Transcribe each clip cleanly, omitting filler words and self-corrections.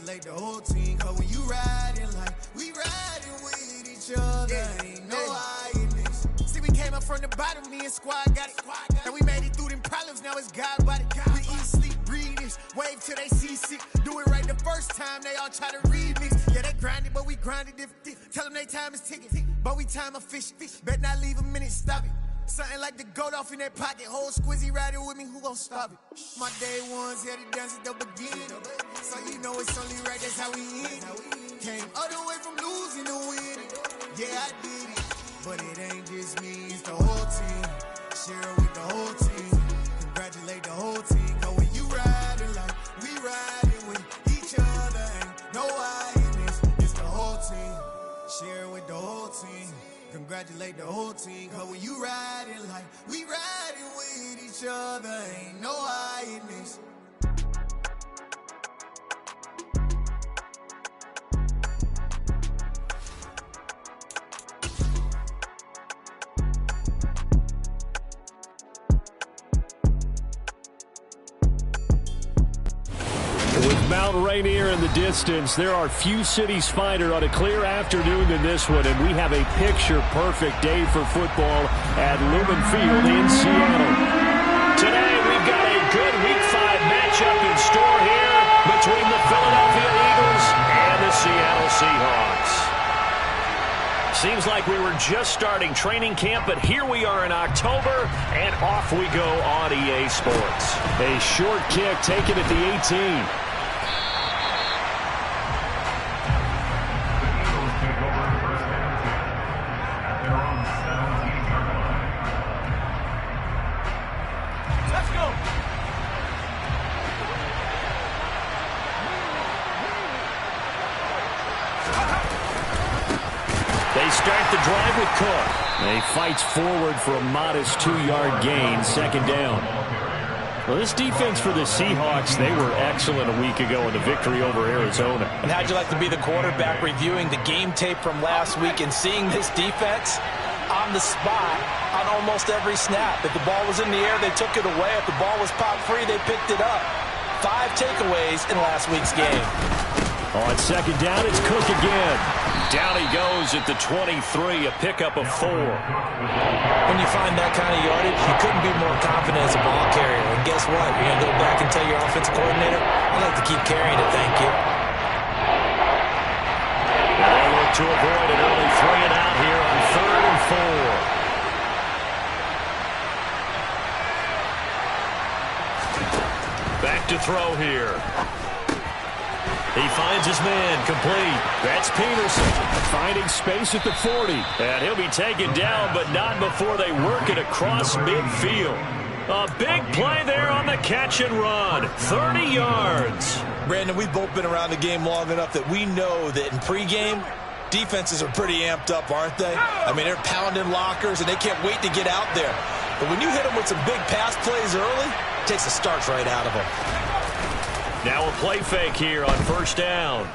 Congratulate the whole team, cause when you riding like we riding with each other, ain't no hiding this. See, we came up from the bottom, me and squad got it. And we made it through them problems, now it's God body. We eat, sleep, breathe this, wave till they see sick. Do it right the first time, they all try to remix. Yeah, they grinded, but we grinded different. Tell them they time is ticking, but we time a fish. Bet not leave a minute, stop it. Something like the goat off in that pocket. Whole squizzy riding with me, who gon' stop it? My day ones had it dance at the beginning. So you know it's only right, that's how we end. Came all the way from losing to winning. Yeah, I did it. But it ain't just me, it's the whole team. Share it with the whole team. Congratulate the whole team. Cause when you riding like we riding with each other, ain't no hiding this. It's the whole team. Share it with the whole team. Congratulate the whole team, cause when you riding like we riding with each other, ain't no hiding this. With Mount Rainier in the distance, there are few cities finer on a clear afternoon than this one, and we have a picture-perfect day for football at Lumen Field in Seattle. Today, we've got a good Week 5 matchup in store here between the Philadelphia Eagles and the Seattle Seahawks. Seems like we were just starting training camp, but here we are in October, and off we go on EA Sports. A short kick taken at the 18. Start the drive with Cook. He fights forward for a modest 2-yard gain, second down. Well, this defense for the Seahawks, they were excellent a week ago in the victory over Arizona. And how'd you like to be the quarterback reviewing the game tape from last week and seeing this defense on the spot on almost every snap? If the ball was in the air, they took it away. If the ball was popped free, they picked it up. 5 takeaways in last week's game. On second down, it's Cook again. Down he goes at the 23, a pickup of 4. When you find that kind of yardage, you couldn't be more confident as a ball carrier. And guess what? You're going to go back and tell your offensive coordinator, I'd like to keep carrying it, thank you. They look to avoid an early 3 and out here on 3rd and 4. Back to throw here. He finds his man, complete. That's Peterson, finding space at the 40. And he'll be taken down, but not before they work it across midfield. A big play there on the catch and run. 30 yards. Brandon, we've both been around the game long enough that we know that in pregame, defenses are pretty amped up, aren't they? I mean, they're pounding lockers, and they can't wait to get out there. But when you hit them with some big pass plays early, it takes the starch right out of them. Now a play fake here on first down.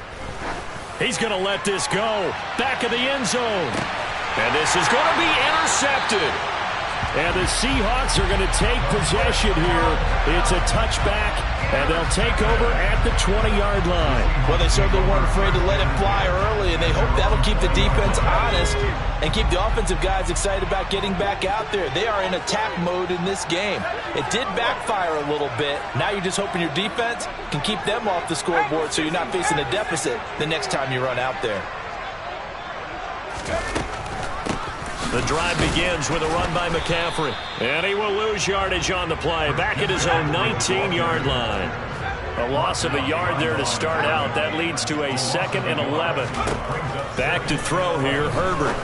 He's going to let this go. Back of the end zone. And this is going to be intercepted. And the Seahawks are going to take possession here. It's a touchback, and they'll take over at the 20-yard line. Well, they certainly weren't afraid to let it fly early, and they hope that'll keep the defense honest and keep the offensive guys excited about getting back out there. They are in attack mode in this game. It did backfire a little bit. Now you're just hoping your defense can keep them off the scoreboard so you're not facing a deficit the next time you run out there. The drive begins with a run by McCaffrey. And he will lose yardage on the play. Back at his own 19-yard line. A loss of a yard there to start out. That leads to a 2nd and 11. Back to throw here, Herbert.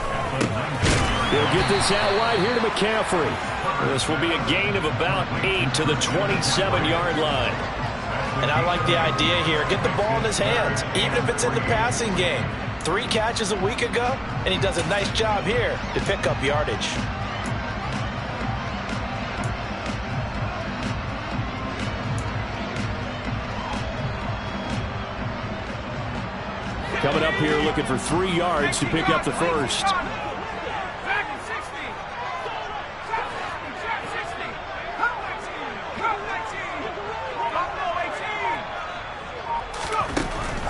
He'll get this out wide here to McCaffrey. This will be a gain of about 8 to the 27-yard line. And I like the idea here. Get the ball in his hands, even if it's in the passing game. 3 catches a week ago, and he does a nice job here to pick up yardage. Coming up here looking for 3 yards to pick up the first.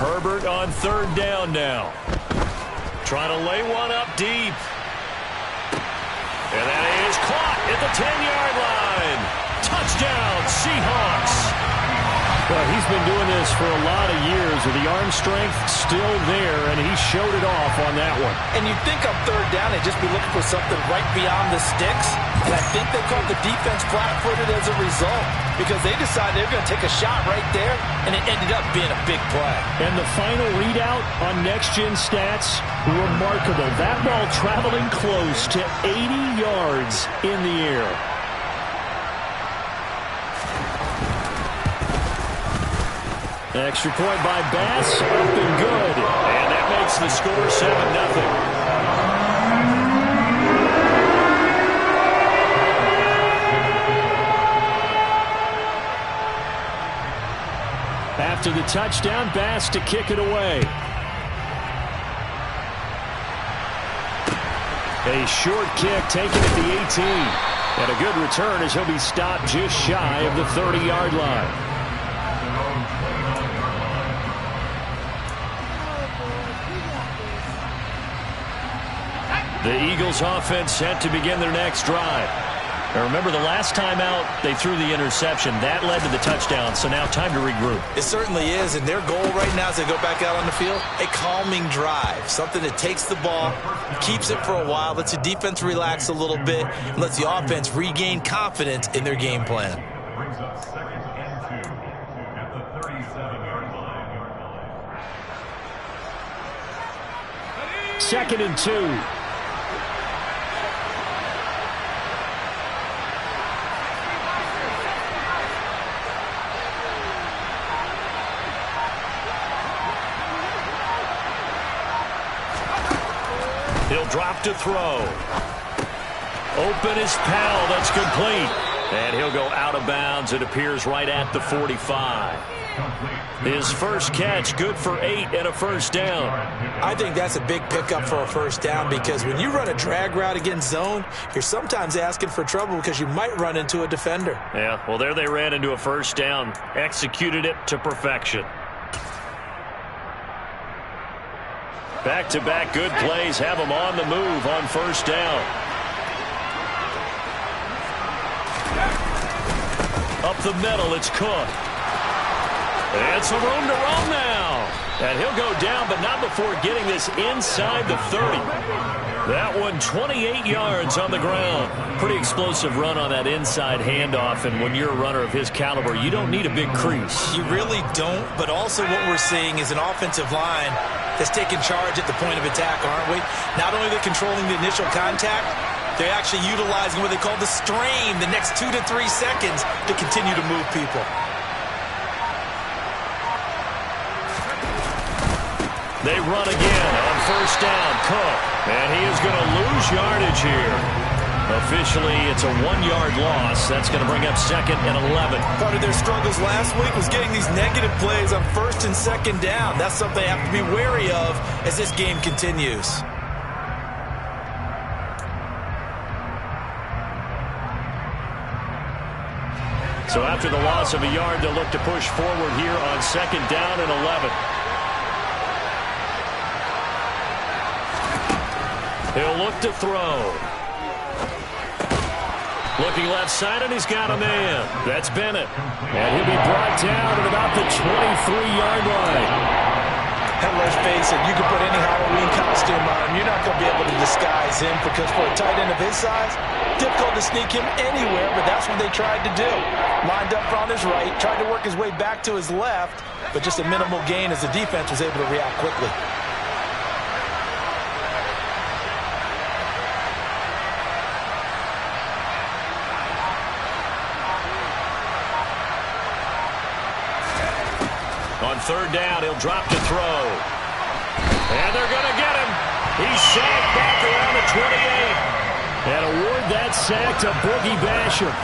Herbert on third down now. Trying to lay one up deep. And that is caught at the 10-yard line. Touchdown, Seahawks. Well, he's been doing this for a lot of years with the arm strength still there, and he showed it off on that one. And you'd think on third down they'd just be looking for something right beyond the sticks. And I think they called the defense flat-footed as a result because they decided they were going to take a shot right there, and it ended up being a big play. And the final readout on next-gen stats, remarkable. That ball traveling close to 80 yards in the air. Extra point by Bass, up and good. And that makes the score 7-0. After the touchdown, Bass to kick it away. A short kick taken at the 18. And a good return as he'll be stopped just shy of the 30-yard line. The Eagles offense set to begin their next drive. Now remember, the last time out, they threw the interception. That led to the touchdown, so now time to regroup. It certainly is, and their goal right now as they go back out on the field, a calming drive, something that takes the ball, keeps it for a while, lets the defense relax a little bit, and lets the offense regain confidence in their game plan. Brings up 2nd and 2 at the 37-yard line. 2nd and 2. He'll drop to throw. Open is Powell. That's complete. And he'll go out of bounds. It appears right at the 45. His first catch, good for 8 and a first down. I think that's a big pickup for a first down because when you run a drag route against zone, you're sometimes asking for trouble because you might run into a defender. Yeah, well, there they ran into a first down. Executed it to perfection. Back-to-back good plays have them on the move on first down. Up the middle, it's Cook. And some room to roam now. And he'll go down, but not before getting this inside the 30. That one 28 yards on the ground. Pretty explosive run on that inside handoff, and when you're a runner of his caliber, you don't need a big crease. You really don't, but also what we're seeing is an offensive line that's taking charge at the point of attack, aren't we? Not only are they controlling the initial contact, they're actually utilizing what they call the strain, the next 2 to 3 seconds, to continue to move people. They run again on first down. Cook. And he is going to lose yardage here. Officially, it's a 1-yard loss. That's going to bring up 2nd and 11. Part of their struggles last week was getting these negative plays on 1st and 2nd down. That's something they have to be wary of as this game continues. So after the loss of a yard, they'll look to push forward here on 2nd down and 11. He'll look to throw. Looking left side, and he's got a man. That's Bennett. And he'll be brought down at about the 23-yard line. And let's face it, you can put any Halloween costume on him. You're not going to be able to disguise him because for a tight end of his size, difficult to sneak him anywhere, but that's what they tried to do. Lined up on his right, tried to work his way back to his left, but just a minimal gain as the defense was able to react quickly. On third down, he'll drop to throw. And they're going to get him. He's sacked back around the 28. And award that sack to Boogie Basham.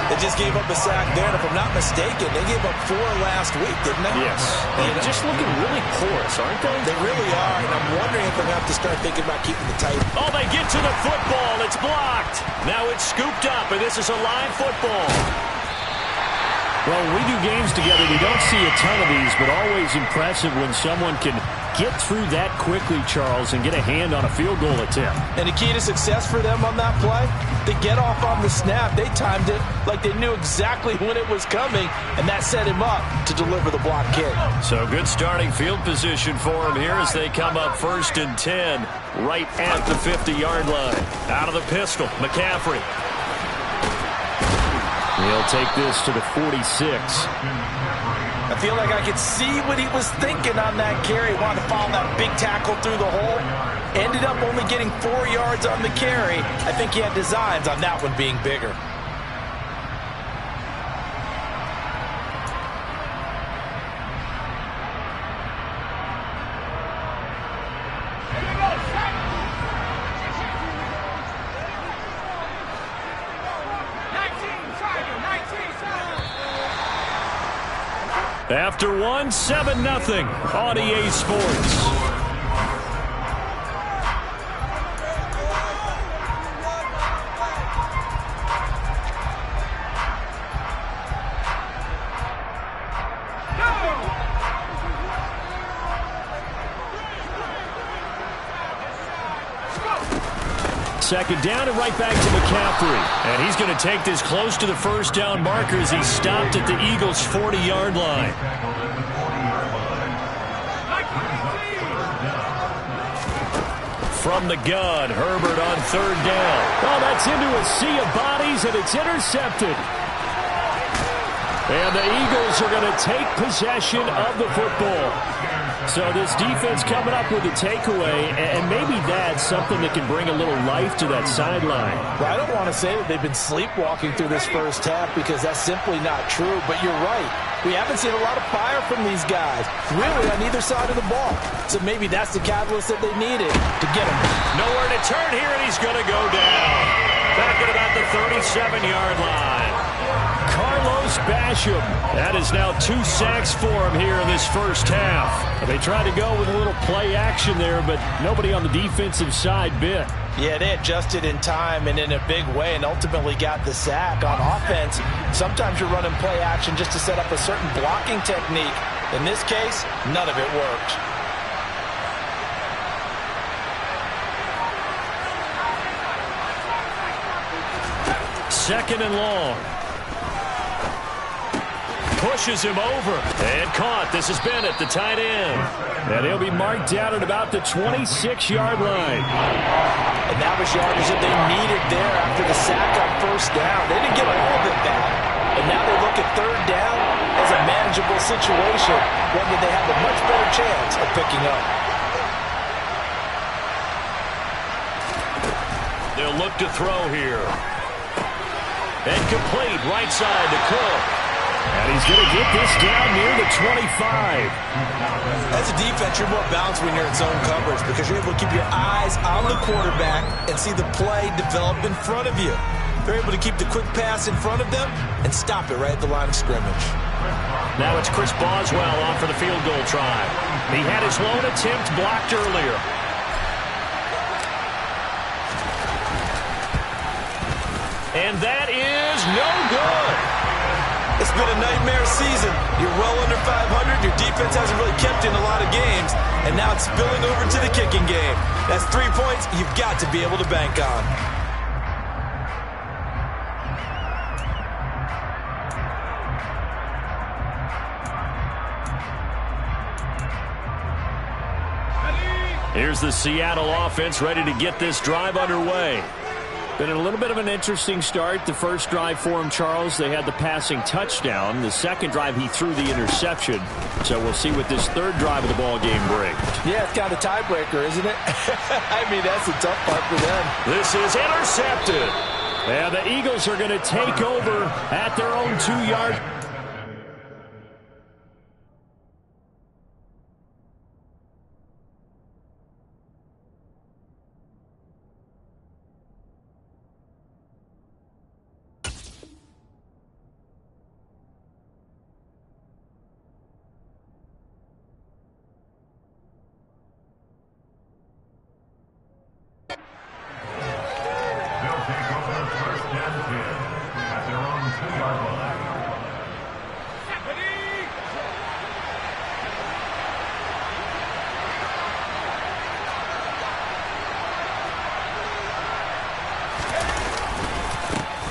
They just gave up a sack there, and if I'm not mistaken, they gave up 4 last week, didn't they? Yes. They're just looking really porous, aren't they? They really are, and I'm wondering if they're going to have to start thinking about keeping the tight. Oh, they get to the football. It's blocked. Now it's scooped up, and this is a live football. Well, when we do games together, we don't see a ton of these, but always impressive when someone can get through that quickly, Charles, and get a hand on a field goal attempt. And the key to success for them on that play, they get off on the snap. They timed it like they knew exactly when it was coming, and that set him up to deliver the block kick. So good starting field position for him here as they come up 1st and 10 right at the 50-yard line. Out of the pistol, McCaffrey. He'll take this to the 46. I feel like I could see what he was thinking on that carry. Wanted to follow that big tackle through the hole. Ended up only getting 4 yards on the carry. I think he had designs on that one being bigger. After one, 7-0 on EA Sports. Second down and right back to McCaffrey. And he's going to take this close to the first down marker as he stopped at the Eagles' 40-yard line. From the gun, Herbert on 3rd down. Oh, that's into a sea of bodies, and it's intercepted. And the Eagles are going to take possession of the football. So this defense coming up with a takeaway, and maybe that's something that can bring a little life to that sideline. Well, I don't want to say that they've been sleepwalking through this first half because that's simply not true, but you're right. We haven't seen a lot of fire from these guys, really on either side of the ball. So maybe that's the catalyst that they needed to get him. Nowhere to turn here, and he's going to go down. Back at about the 37-yard line. Carlos Basham. That is now 2 sacks for him here in this first half. They tried to go with a little play action there, but nobody on the defensive side bit. Yeah, they adjusted in time and in a big way and ultimately got the sack. On offense, sometimes you're running play action just to set up a certain blocking technique. In this case, none of it worked. Second and long. Pushes him over and caught. This is Bennett, the tight end. And he'll be marked down at about the 26-yard line. And that was yardage that they needed there after the sack on 1st down. They didn't get all of it back. And now they look at 3rd down as a manageable situation, one that they have a much better chance of picking up. They'll look to throw here. And complete right side to Cook. And he's going to get this down near the 25. As a defense, you're more balanced when you're in zone coverage because you're able to keep your eyes on the quarterback and see the play develop in front of you. They're able to keep the quick pass in front of them and stop it right at the line of scrimmage. Now it's Chris Boswell on for the field goal try. He had his lone attempt blocked earlier. And that is no good. It's been a nightmare season. You're well under 500. Your defense hasn't really kept in a lot of games. And now it's spilling over to the kicking game. That's 3 points you've got to be able to bank on. Here's the Seattle offense ready to get this drive underway. Been a little bit of an interesting start. The first drive for him, Charles, they had the passing touchdown. The second drive, he threw the interception. So we'll see what this third drive of the ball game brings. Yeah, it's kind of a tiebreaker, isn't it? I mean, that's the tough part for them. This is intercepted. And the Eagles are going to take over at their own 2-yard.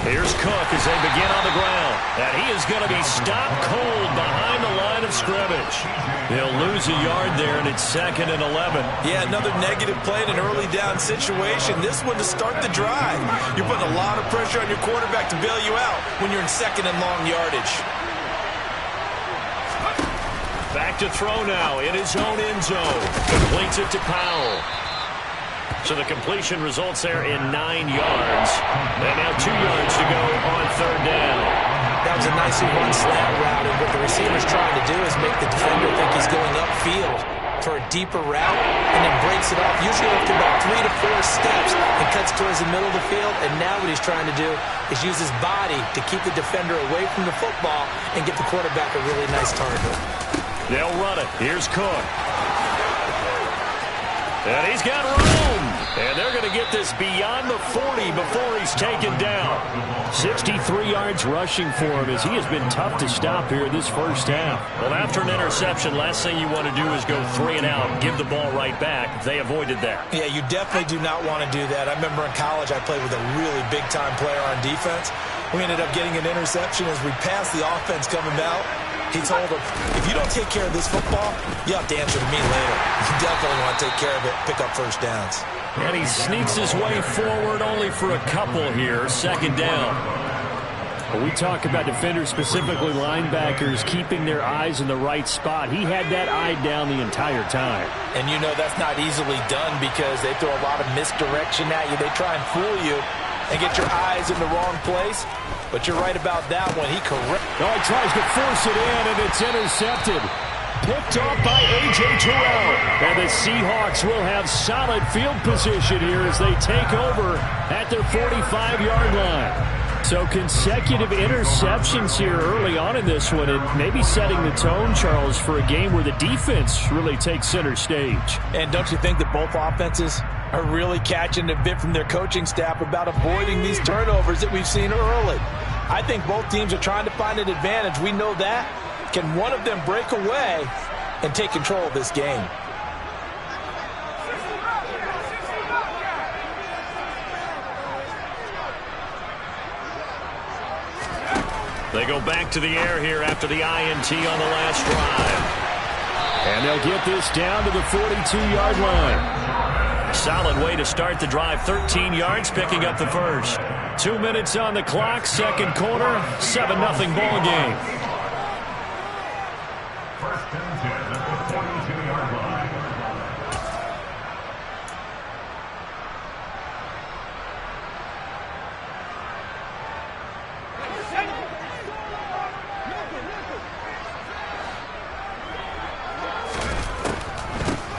Here's Cook as they begin on the ground. And he is going to be stopped cold behind the line of scrimmage. They'll lose a yard there, and it's 2nd and 11. Yeah, another negative play in an early down situation. This one to start the drive. You're putting a lot of pressure on your quarterback to bail you out when you're in 2nd and long yardage. Back to throw now in his own end zone. Completes it to Powell. So the completion results there in 9 yards. And now 2 yards to go on 3rd down. That was a nicely run slant route, and what the receiver's trying to do is make the defender think he's going upfield for a deeper route, and then breaks it off, usually after about 3 to 4 steps, and cuts towards the middle of the field. And now what he's trying to do is use his body to keep the defender away from the football and get the quarterback a really nice target. They'll run it. Here's Cook. And he's got room. And they're going to get this beyond the 40 before he's taken down. 63 yards rushing for him as he has been tough to stop here this first half. Well, after an interception, last thing you want to do is go 3 and out and give the ball right back. They avoided that. Yeah, you definitely do not want to do that. I remember in college I played with a really big-time player on defense. We ended up getting an interception as we passed the offense coming out. He told him, if you don't take care of this football, you have to answer to me later. You definitely want to take care of it, pick up first downs. And he sneaks his way forward only for a couple here. 2nd down. When we talk about defenders, specifically linebackers, keeping their eyes in the right spot. He had that eye down the entire time. And you know that's not easily done because they throw a lot of misdirection at you. They try and fool you and get your eyes in the wrong place. But you're right about that one. He tries to force it in, and it's intercepted. Picked off by A.J. Terrell. And the Seahawks will have solid field position here as they take over at their 45-yard line. So consecutive interceptions here early on in this one, and maybe setting the tone, Charles, for a game where the defense really takes center stage. And don't you think that both offenses are really catching a bit from their coaching staff about avoiding these turnovers that we've seen early? I think both teams are trying to find an advantage. We know that. Can one of them break away and take control of this game? They go back to the air here after the INT on the last drive. And they'll get this down to the 42-yard line. Solid way to start the drive. 13 yards, picking up the first. 2 minutes on the clock, 2nd quarter, 7-0 ball game. 1st and 10 at the 42-yard line.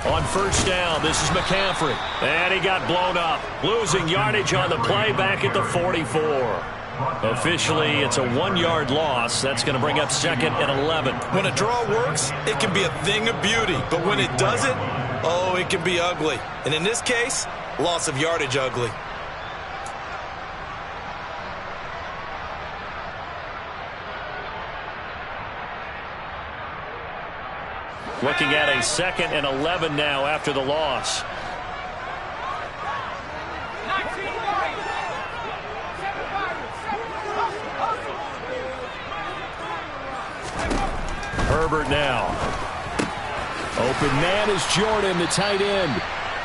On 1st down, this is McCaffrey. And he got blown up. Losing yardage on the play back at the 44. Officially, it's a 1-yard loss. That's going to bring up 2nd and 11. When a draw works, it can be a thing of beauty. But when it doesn't, oh, it can be ugly. And in this case, loss of yardage ugly. Looking at a 2nd and 11 now after the loss. Herbert now. Open man is Jordan, the tight end.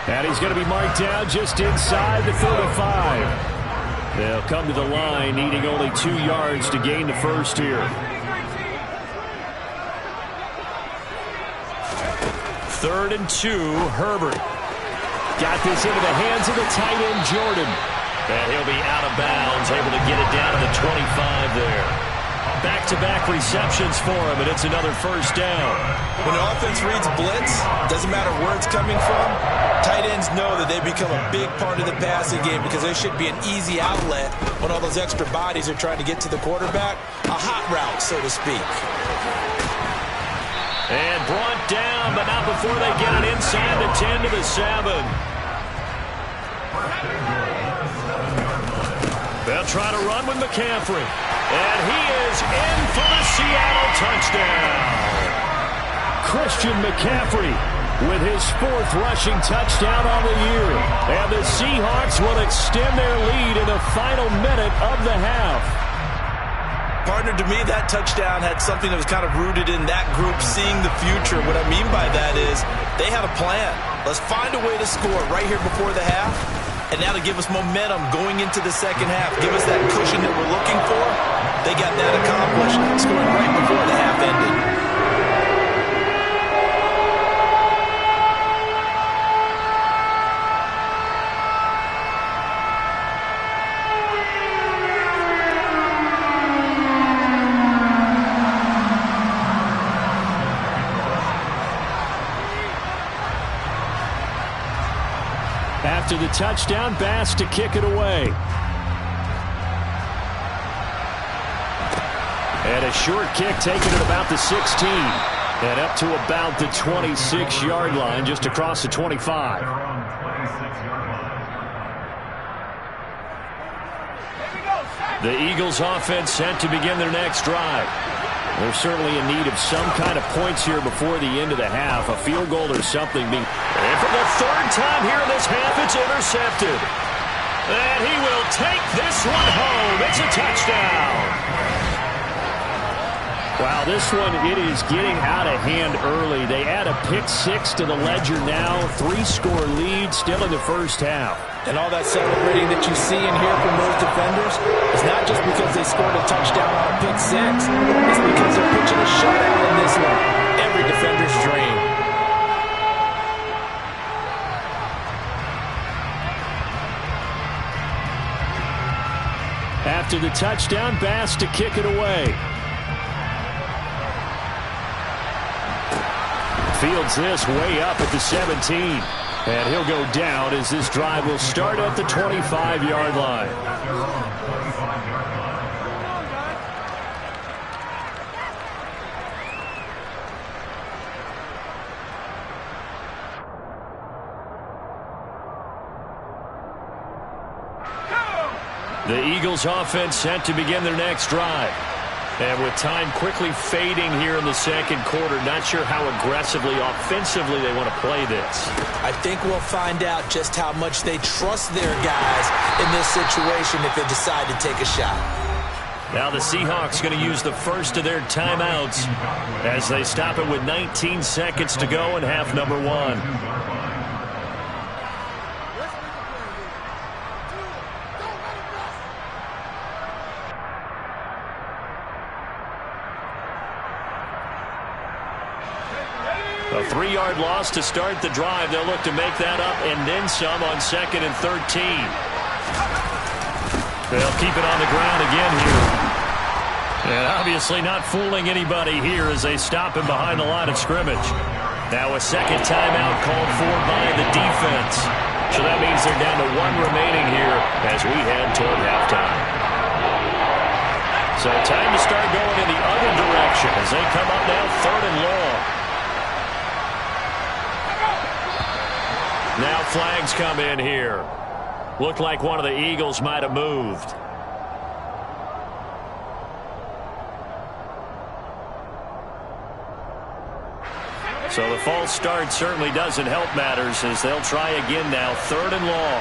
And he's going to be marked down just inside the 35. They'll come to the line, needing only 2 yards to gain the first here. 3rd and 2, Herbert. Got this into the hands of the tight end, Jordan. And he'll be out of bounds, able to get it down to the 25 there. Back-to-back receptions for him, and it's another 1st down. When an offense reads blitz, doesn't matter where it's coming from, tight ends know that they become a big part of the passing game because they should be an easy outlet when all those extra bodies are trying to get to the quarterback. A hot route, so to speak. And brought down, but not before they get it inside the 10 to the 7. They'll try to run with McCaffrey. And he is in for the Seattle touchdown. Christian McCaffrey with his 4th rushing touchdown on the year. And the Seahawks will extend their lead in the final minute of the half. Partner, to me, that touchdown had something that was kind of rooted in that group seeing the future. What I mean by that is they had a plan. Let's find a way to score right here before the half, and now to give us momentum going into the second half. Give us that cushion that we're looking for. They got that accomplished, scoring right before the half ended. After the touchdown, Bass to kick it away. And a short kick taken at about the 16. And up to about the 26-yard line, just across the 25. The Eagles offense set to begin their next drive. They're certainly in need of some kind of points here before the end of the half. A field goal or something. And for the 3rd time here in this half, it's intercepted. And he will take this one home. It's a touchdown. Wow, this one, it is getting out of hand early. They add a pick 6 to the ledger now. 3-score lead still in the first half. And all that celebrating that you see and hear from those defenders is not just because they scored a touchdown on a pick 6. It's because they're pitching a shutout in this one. Every defender's dream. After the touchdown, Bass to kick it away. Fields this way up at the 17. And he'll go down as this drive will start at the 25-yard line. The Eagles offense set to begin their next drive. And with time quickly fading here in the second quarter, not sure how aggressively, offensively they want to play this. I think we'll find out just how much they trust their guys in this situation if they decide to take a shot. Now the Seahawks going to use the first of their timeouts as they stop it with 19 seconds to go in half number 1. A 3-yard loss to start the drive. They'll look to make that up and then some on 2nd and 13. They'll keep it on the ground again here. And obviously not fooling anybody here as they stop him behind the line of scrimmage. Now a second timeout called for by the defense. So that means they're down to 1 remaining here as we head toward halftime. So time to start going in the other direction as they come up now 3rd and long. Now flags come in here. Looked like one of the Eagles might have moved. So the false start certainly doesn't help matters as they'll try again now. 3rd and long.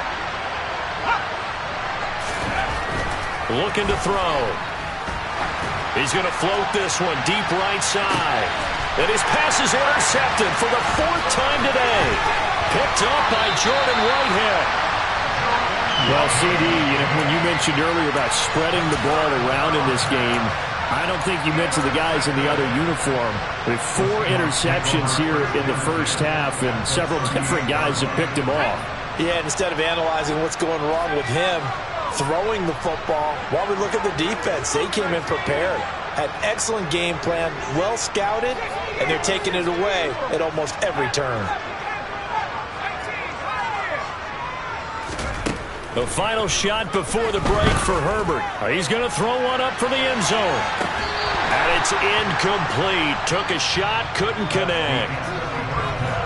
Looking to throw. He's going to float this one deep right side. And his pass is intercepted for the 4th time today. Picked up by Jordan Whitehead. Well, CD, when you mentioned earlier about spreading the ball around in this game, I don't think you mentioned the guys in the other uniform. With 4 interceptions here in the first half, and several different guys have picked him off. Yeah, instead of analyzing what's going wrong with him, throwing the football, while we look at the defense, they came in prepared. Had excellent game plan, well scouted, and they're taking it away at almost every turn. The final shot before the break for Herbert. He's going to throw one up for the end zone. And it's incomplete. Took a shot, couldn't connect.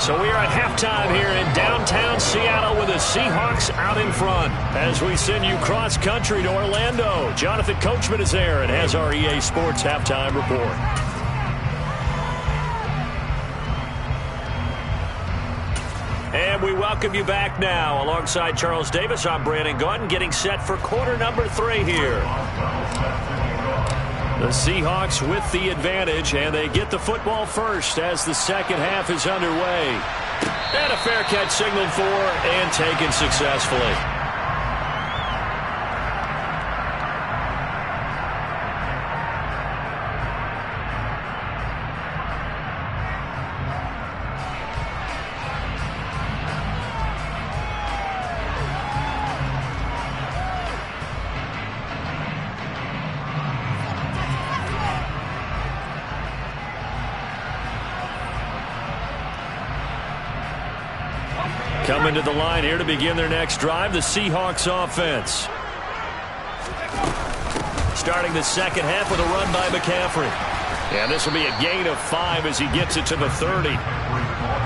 So we are at halftime here in downtown Seattle with the Seahawks out in front. As we send you cross-country to Orlando, Jonathan Coachman is there and has our EA Sports halftime report. And we welcome you back now. Alongside Charles Davis, I'm Brandon Gaudin, getting set for quarter number 3 here. The Seahawks with the advantage, and they get the football first as the second half is underway. And a fair catch signaled for and taken successfully. Coming to the line here to begin their next drive, the Seahawks offense. Starting the second half with a run by McCaffrey. And this will be a gain of 5 as he gets it to the 30.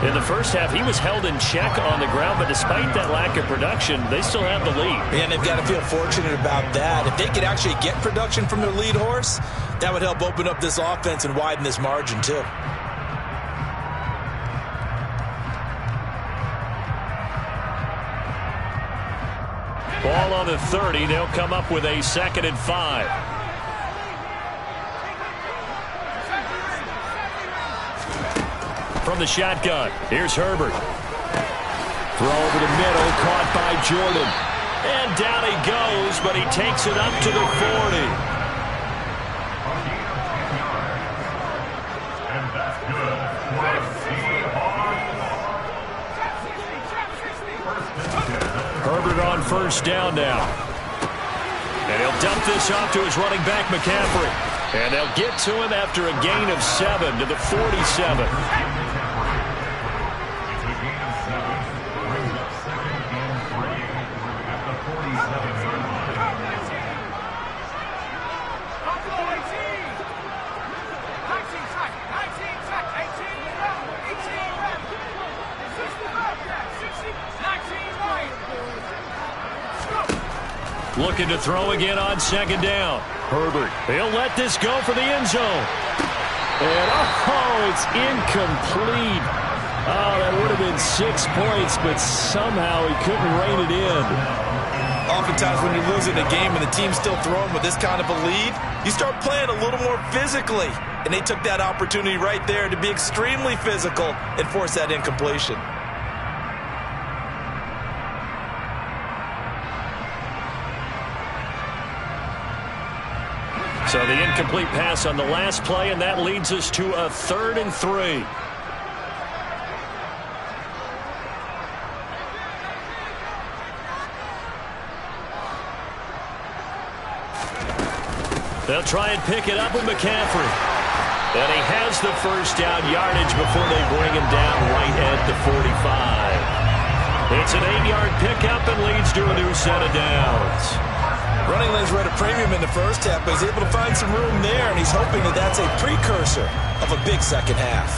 In the first half, he was held in check on the ground, but despite that lack of production, they still have the lead. And they've got to feel fortunate about that. If they could actually get production from their lead horse, that would help open up this offense and widen this margin too. Ball on the 30. They'll come up with a 2nd and 5. From the shotgun, here's Herbert. Throw over the middle, caught by Jordan. And down he goes, but he takes it up to the 40. And that's good for the Seahawks. Herbert on first down now. And he'll dump this off to his running back, McCaffrey. And they'll get to him after a gain of 7 to the 47. Looking to throw again on 2nd down. Herbert, he'll let this go for the end zone. And, it's incomplete. Oh, that would have been 6 points, but somehow he couldn't rein it in. Oftentimes when you're losing a game and the team's still throwing with this kind of a lead, you start playing a little more physically. And they took that opportunity right there to be extremely physical and force that incompletion. So the incomplete pass on the last play, and that leads us to a 3rd and 3. They'll try and pick it up with McCaffrey. And he has the first down yardage before they bring him down right at the 45. It's an 8-yard pickup and leads to a new set of downs. Running lanes were at a premium in the first half, but he's able to find some room there, and he's hoping that that's a precursor of a big second half.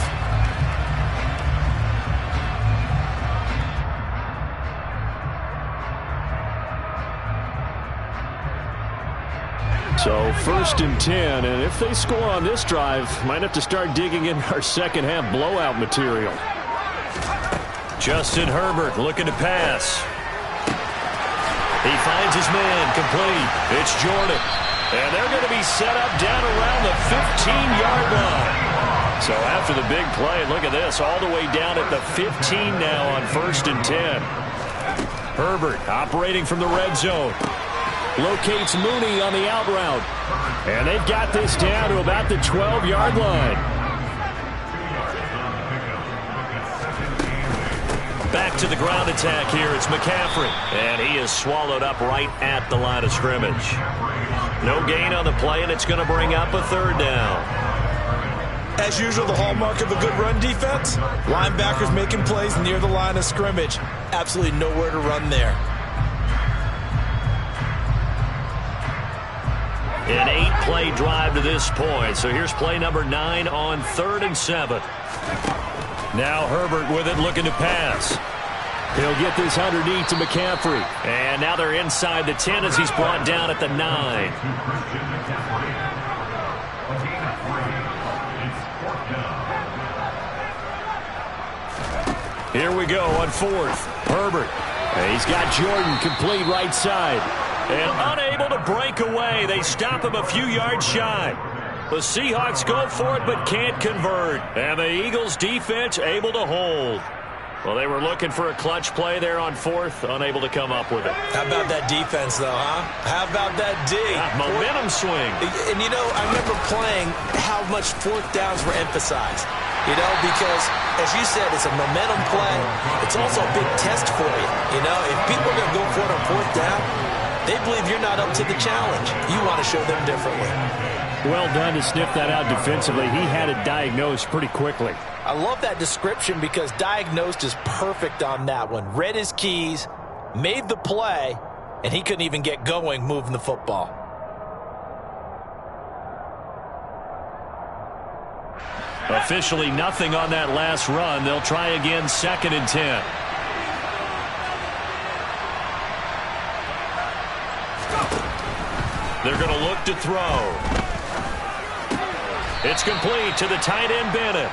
So 1st and 10, and if they score on this drive, might have to start digging in our second half blowout material. Justin Herbert looking to pass. He finds his man complete. It's Jordan. And they're going to be set up down around the 15-yard line. So after the big play, look at this, all the way down at the 15 now on 1st and 10. Herbert operating from the red zone. Locates Mooney on the out route. And they've got this down to about the 12-yard line. Back to the ground attack here. It's McCaffrey. And he is swallowed up right at the line of scrimmage. No gain on the play, and it's going to bring up a 3rd down. As usual, the hallmark of a good run defense, linebackers making plays near the line of scrimmage. Absolutely nowhere to run there. An 8-play drive to this point. So here's play number 9 on 3rd and 7. Now Herbert with it, looking to pass. He'll get this underneath to McCaffrey. And now they're inside the 10 as he's brought down at the 9. Here we go on fourth. Herbert. And he's got Jordan complete right side. And unable to break away. They stop him a few yards shy. The Seahawks go for it but can't convert. And the Eagles defense able to hold. Well, they were looking for a clutch play there on fourth, unable to come up with it. How about that defense, though, huh? How about that D? Momentum swing. And, you know, I remember playing how much fourth downs were emphasized. You know, because, as you said, it's a momentum play. It's also a big test for you. You know, if people are going to go for it on fourth down, they believe you're not up to the challenge. You want to show them differently. Well done to sniff that out defensively. He had it diagnosed pretty quickly. I love that description because diagnosed is perfect on that one. Read his keys, made the play, and he couldn't even get going moving the football. Officially nothing on that last run. They'll try again 2nd and 10. They're going to look to throw. It's complete to the tight end Bennett.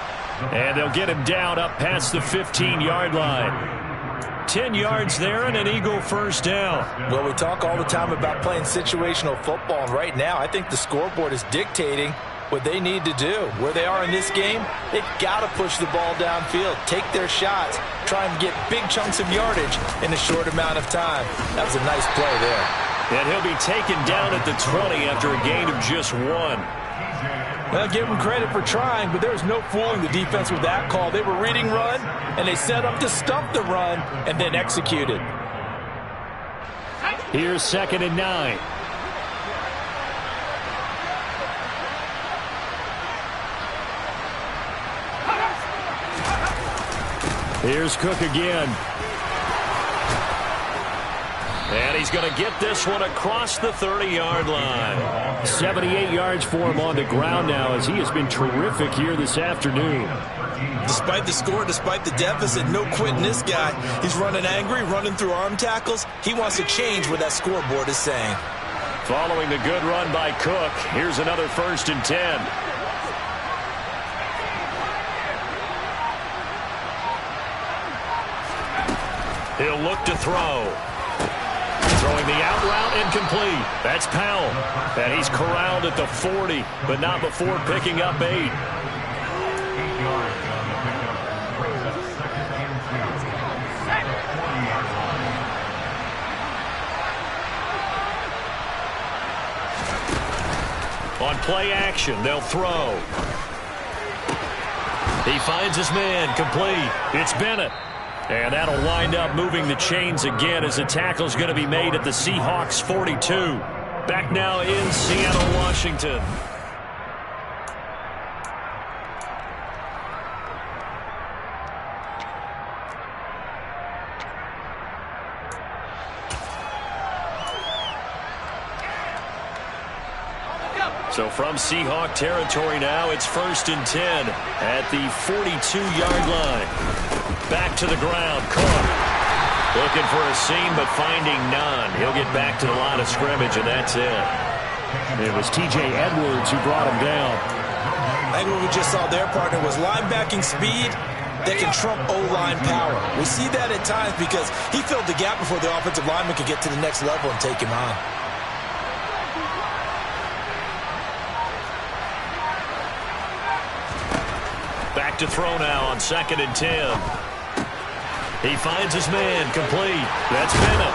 And they'll get him down up past the 15-yard line. 10 yards there and an Eagle first down. Well, we talk all the time about playing situational football, and right now I think the scoreboard is dictating what they need to do. Where they are in this game, they've got to push the ball downfield, take their shots, try and get big chunks of yardage in a short amount of time. That was a nice play there. And he'll be taken down at the 20 after a gain of just 1. Well, give them credit for trying, but there's no fooling the defense with that call. They were reading run, and they set up to stump the run and then executed. Here's 2nd and 9. Here's Cook again. And he's going to get this one across the 30-yard line. 78 yards for him on the ground now as he has been terrific here this afternoon. Despite the score, despite the deficit, no quitting this guy. He's running angry, running through arm tackles. He wants to change what that scoreboard is saying. Following the good run by Cook, here's another 1st and 10. He'll look to throw. Throwing the out route incomplete. That's Powell. And he's corralled at the 40, but not before picking up 8. 8 yards on the pickup. Brings up 2nd and 2. At the 40-yard line. On play action, they'll throw. He finds his man, complete. It's Bennett. And that'll wind up moving the chains again as the tackle's going to be made at the Seahawks 42. Back now in Seattle, Washington. So from Seahawk territory now, it's 1st and 10 at the 42-yard line. Back to the ground, Cook. Looking for a seam, but finding none. He'll get back to the line of scrimmage, and that's it. It was T.J. Edwards who brought him down. I think what we just saw their partner was linebacking speed that can trump O-line power. We see that at times because he filled the gap before the offensive lineman could get to the next level and take him on. Back to throw now on 2nd and 10. He finds his man, complete. That's Bennett.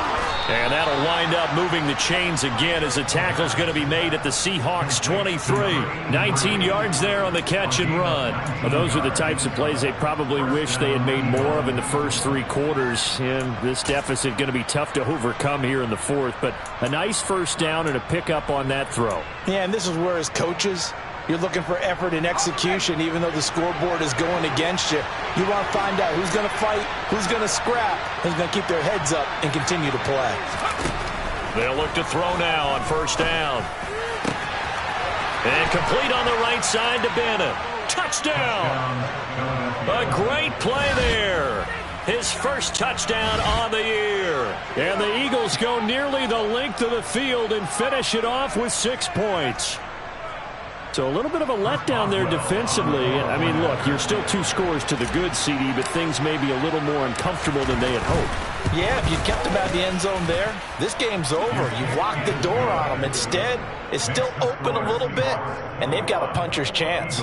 And that'll wind up moving the chains again as the tackle's going to be made at the Seahawks 23. 19 yards there on the catch and run. Well, those are the types of plays they probably wish they had made more of in the first 3 quarters. And this deficit going to be tough to overcome here in the 4th. But a nice first down and a pickup on that throw. Yeah, and this is where as coaches, you're looking for effort and execution, even though the scoreboard is going against you. You want to find out who's going to fight, who's going to scrap, who's going to keep their heads up and continue to play. They'll look to throw now on 1st down. And complete on the right side to Bennett. Touchdown! A great play there. His first touchdown on the year. And the Eagles go nearly the length of the field and finish it off with 6 points. So a little bit of a letdown there defensively. I mean, look, you're still 2 scores to the good, CD, but things may be a little more uncomfortable than they had hoped. Yeah, if you kept them out of the end zone there, this game's over. You've locked the door on them. Instead, it's still open a little bit, and they've got a puncher's chance.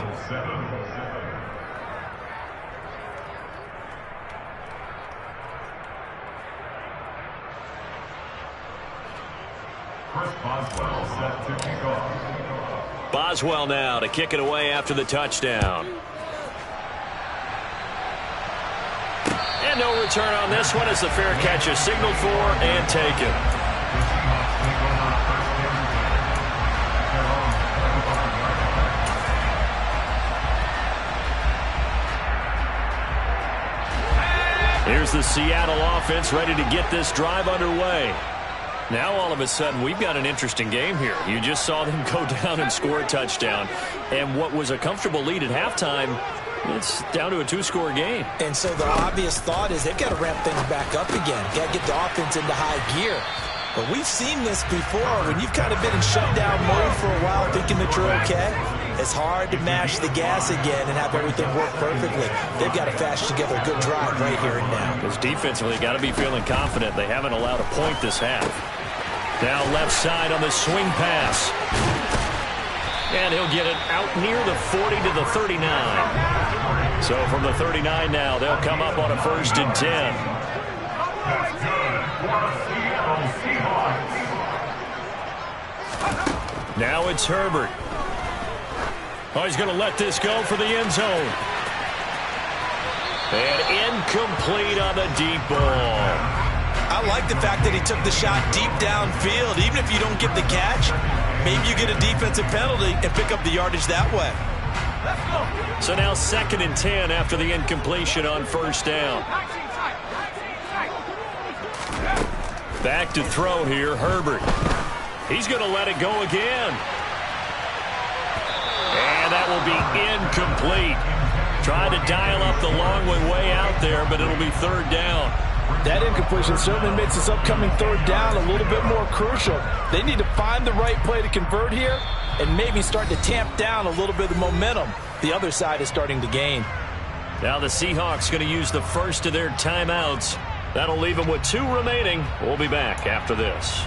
Boswell set to kick off. Boswell now to kick it away after the touchdown. And no return on this one as the fair catch is signaled for and taken. Here's the Seattle offense ready to get this drive underway. Now all of a sudden we've got an interesting game here. You just saw them go down and score a touchdown. And what was a comfortable lead at halftime, it's down to a 2-score game. And so the obvious thought is they've got to ramp things back up again. Got to get the offense into high gear. But we've seen this before when you've kind of been in shutdown mode for a while thinking that you're okay. It's hard to mash the gas again and have everything work perfectly. They've got to fashion together a good drive right here and now. Because defensively, got to be feeling confident. They haven't allowed a point this half. Now left side on the swing pass. And he'll get it out near the 40 to the 39. So from the 39 now, they'll come up on a 1st and 10. That's good for Seattle Seahawks. Now it's Herbert. Oh, he's going to let this go for the end zone. And incomplete on the deep ball. I like the fact that he took the shot deep downfield. Even if you don't get the catch, maybe you get a defensive penalty and pick up the yardage that way. So now 2nd and 10 after the incompletion on 1st down. Back to throw here, Herbert. He's going to let it go again. And that will be incomplete. Trying to dial up the long way out there, but it'll be 3rd down. That incompletion certainly makes this upcoming 3rd down a little bit more crucial. They need to find the right play to convert here and maybe start to tamp down a little bit of momentum the other side is starting to gain. Now the Seahawks going to use the first of their timeouts. That'll leave them with 2 remaining. We'll be back after this.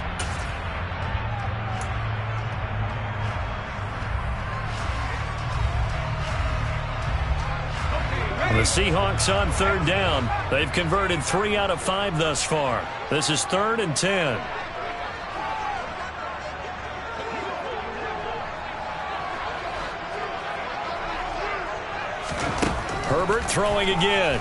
The Seahawks on 3rd down. They've converted 3 out of 5 thus far. This is 3rd and 10. Herbert throwing again.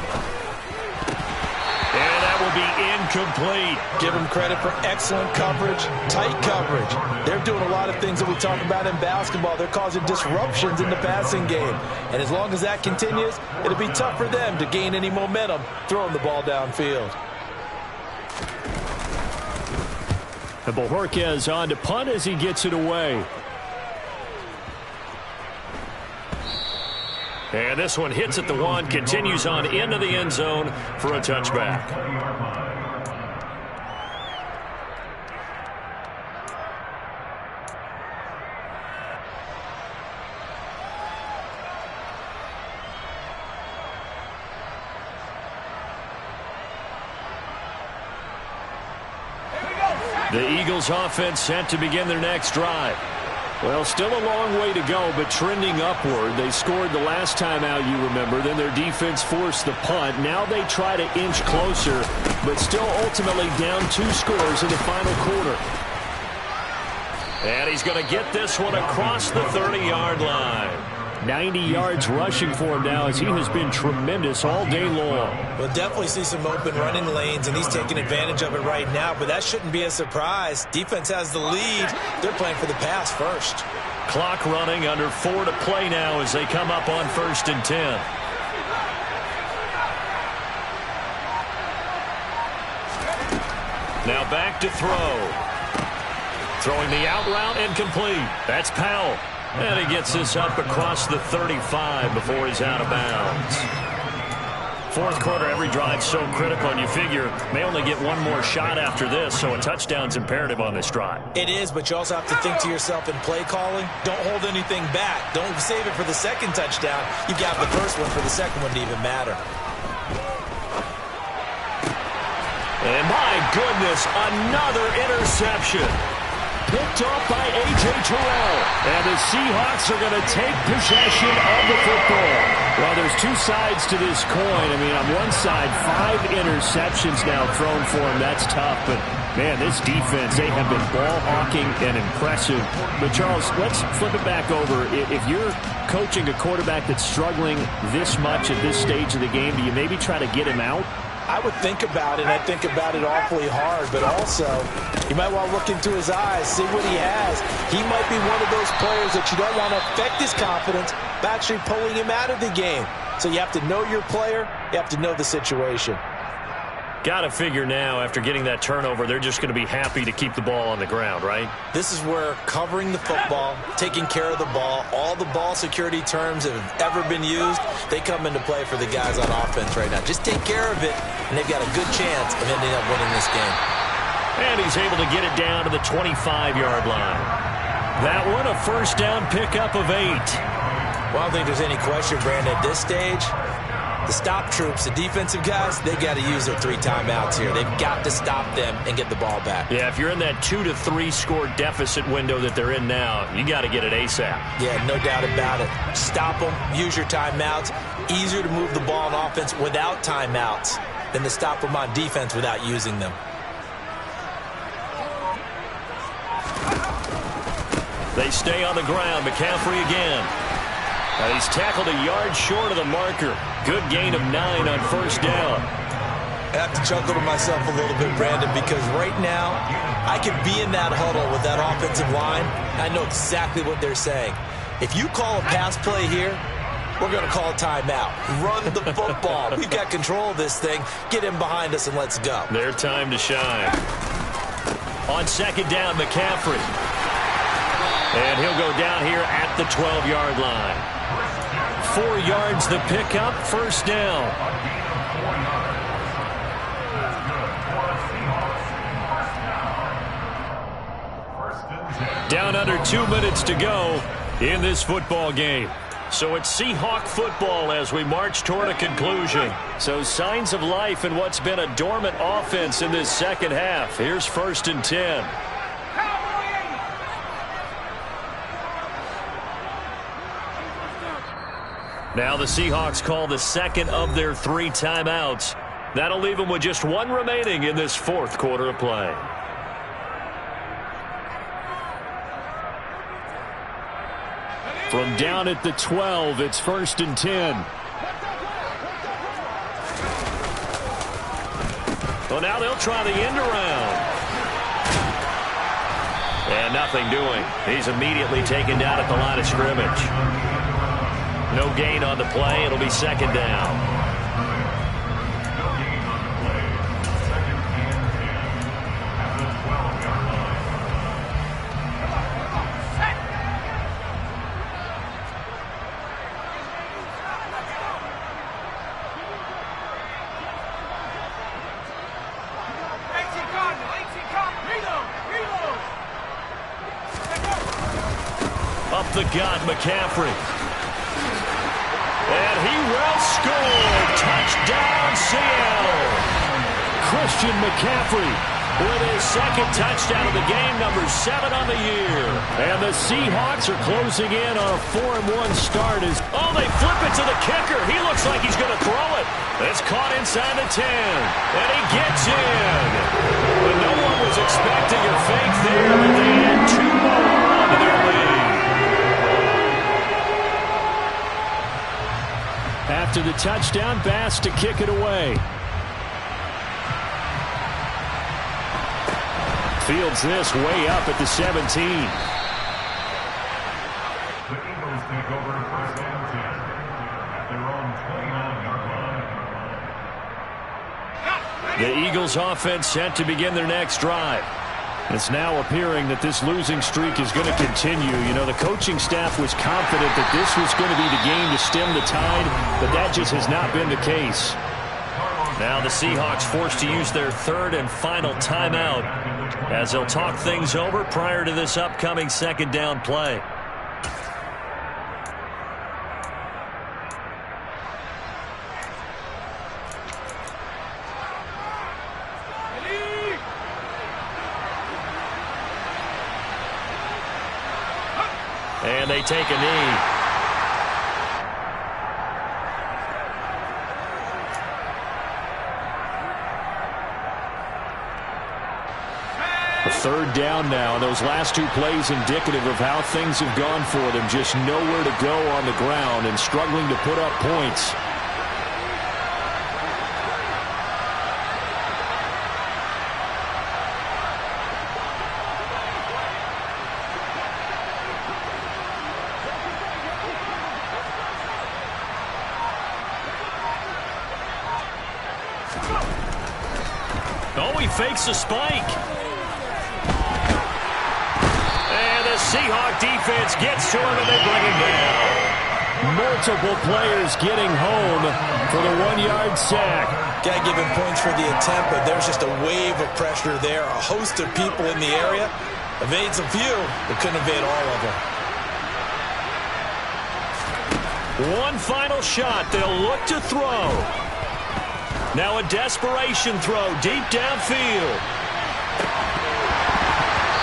And that will be incomplete. Give them credit for excellent coverage, tight coverage. They're doing a lot of things that we talk about in basketball. They're causing disruptions in the passing game. And as long as that continues, it'll be tough for them to gain any momentum throwing the ball downfield. And Bojorquez on to punt as he gets it away. And this one hits at the 1, continues on into the end zone for a touchback. The Eagles offense set to begin their next drive. Well, still a long way to go, but trending upward. They scored the last time out, you remember. Then their defense forced the punt. Now they try to inch closer, but still ultimately down 2 scores in the final quarter. And he's going to get this one across the 30-yard line. 90 yards rushing for him now as he has been tremendous all day long. We'll definitely see some open running lanes, and he's taking advantage of it right now, but that shouldn't be a surprise. Defense has the lead. They're playing for the pass first. Clock running, under 4 to play now as they come up on 1st and 10. Now back to throw. Throwing the out route and complete. That's Powell. And he gets this up across the 35 before he's out of bounds. fourth quarter, every drive so critical, and you figure may only get one more shot after this, so a touchdown's imperative on this drive. It is, but you also have to think to yourself in play calling, don't hold anything back. Don't save it for the second touchdown. You've got the first one for the second one to even matter. And my goodness, another interception. Picked off by A.J. Terrell. And the Seahawks are going to take possession of the football. Well, there's two sides to this coin. I mean, on one side, 5 interceptions now thrown for him. That's tough. But, man, this defense, they have been ball hawking and impressive. But, Charles, let's flip it back over. If you're coaching a quarterback that's struggling this much at this stage of the game, do you maybe try to get him out? I would think about it, and I think about it awfully hard, but also you might want to look into his eyes, see what he has. He might be one of those players that you don't want to affect his confidence by actually pulling him out of the game. So you have to know your player, you have to know the situation. Got to figure now, after getting that turnover, they're just going to be happy to keep the ball on the ground, right? This is where covering the football, taking care of the ball, all the ball security terms that have ever been used, they come into play for the guys on offense right now. Just take care of it, and they've got a good chance of ending up winning this game. And he's able to get it down to the 25-yard line. That one, a first down pickup of 8. Well, I don't think there's any question, Brandon, at this stage, the stop troops, the defensive guys, they got to use their 3 timeouts here. They've got to stop them and get the ball back. Yeah, if you're in that 2 to 3 score deficit window that they're in now, you got to get it ASAP. Yeah, no doubt about it. Stop them, use your timeouts. Easier to move the ball on offense without timeouts than to stop them on defense without using them. They stay on the ground. McCaffrey again. He's tackled a yard short of the marker. Good gain of 9 on first down. I have to chuckle to myself a little bit, Brandon, because right now I could be in that huddle with that offensive line. I know exactly what they're saying. If you call a pass play here, we're going to call a timeout. Run the football. We've got control of this thing. Get in behind us and let's go. Their time to shine. On second down, McCaffrey. And he'll go down here at the 12-yard line. 4 yards the pickup, first down. Down under 2 minutes to go in this football game. So it's Seahawk football as we march toward a conclusion. So signs of life in what's been a dormant offense in this second half. Here's first and 10. Now the Seahawks call the second of their 3 timeouts. That'll leave them with just 1 remaining in this fourth quarter of play. From down at the 12, it's first and 10. Well, now they'll try the end around. And nothing doing. He's immediately taken down at the line of scrimmage. No gain on the play. It'll be second down. Up the gut, McCaffrey. And he will score. Touchdown, Seattle. Christian McCaffrey with his second touchdown of the game, number 7 on the year. And the Seahawks are closing in on a 4-1 start. They flip it to the kicker. He looks like he's going to throw it. It's caught inside the 10. And he gets in. But no one was expecting a fake there, but they add 2 more onto their lead. After the touchdown, Bass to kick it away. Fields this way up at the 17. The Eagles take over first and 10 at their own 29-yard line. The Eagles offense set to begin their next drive. It's now appearing that this losing streak is going to continue. You know, the coaching staff was confident that this was going to be the game to stem the tide, but that just has not been the case. Now the Seahawks forced to use their third and final timeout as they'll talk things over prior to this upcoming second down play. And they take a knee. A third down now, and those last two plays indicative of how things have gone for them. Just nowhere to go on the ground and struggling to put up points. Oh, he fakes a spike. And the Seahawk defense gets to him and they bring him down. Multiple players getting home for the 1-yard sack. Got to give him points for the attempt, but there's just a wave of pressure there. A host of people in the area. Evades a few, but couldn't evade all of them. One final shot. They'll look to throw. Now a desperation throw deep downfield.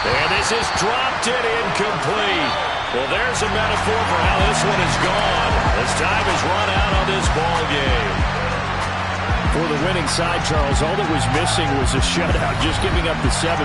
And this is dropped it incomplete. Well, there's a metaphor for how this one is gone. As time has run out on this ball game. For the winning side, Charles, all that was missing was a shutout, just giving up the 7.